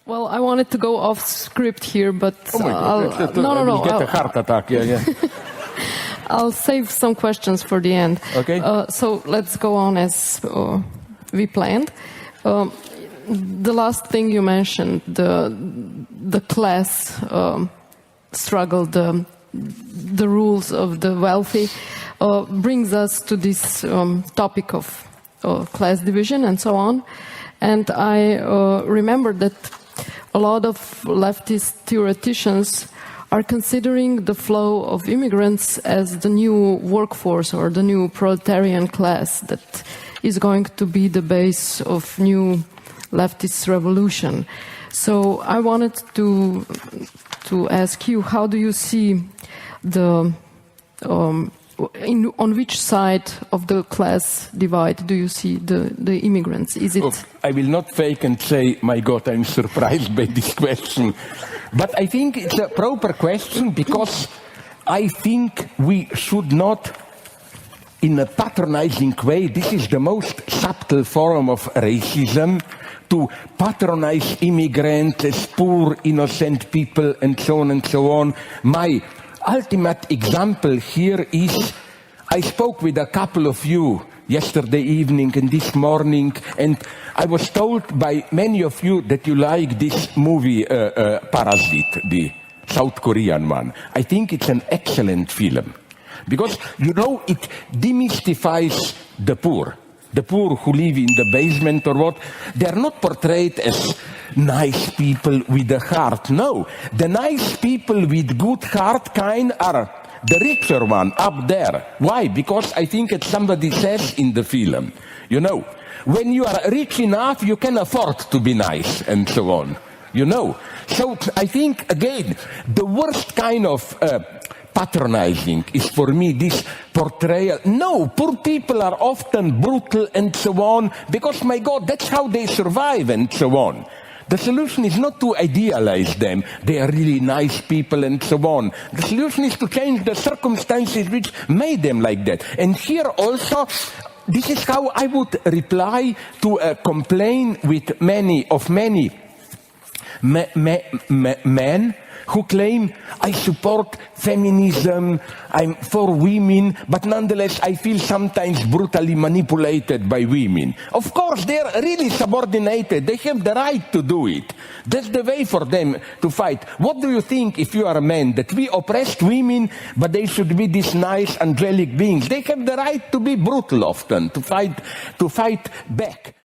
Well, I wanted to go off script here, but No. no. Get a heart attack. Yeah. I'll save some questions for the end. Okay. So let's go on as we planned. The last thing you mentioned, the class struggle, the rules of the wealthy, brings us to this topic of class division and so on. And I remember that a lot of leftist theoreticians are considering the flow of immigrants as the new workforce or the new proletarian class that is going to be the base of new leftist revolution. So I wanted to ask you, how do you see the on which side of the class divide do you see the immigrants? Is it? Look, I will not fake and say, my God, I'm surprised by this question. But I think it's a proper question because I think we should not, in a patronizing way, this is the most subtle form of racism, to patronize immigrants as poor, innocent people, and so on and so on. My ultimate example here is, I spoke with a couple of you yesterday evening and this morning, and I was told by many of you that you like this movie, Parasite, the South Korean one. I think it's an excellent film, because, you know, it demystifies the poor who live in the basement or what. They are not portrayed as nice people with a heart. No, the nice people with good heart kind are the richer one up there. Why? Because I think as somebody says in the film, you know, when you are rich enough, you can afford to be nice and so on. You know, so I think, again, the worst kind of patronizing is for me this portrayal. No, poor people are often brutal and so on, because, my God, that's how they survive and so on. The solution is not to idealize them. They are really nice people and so on. The solution is to change the circumstances which made them like that. And here also, this is how I would reply to a complaint with many men who claim, I support feminism, I'm for women, but nonetheless I feel sometimes brutally manipulated by women. Of course, they're really subordinated. They have the right to do it. That's the way for them to fight. What do you think, if you are a man, that we oppressed women, but they should be these nice, angelic beings? They have the right to be brutal often, to fight back.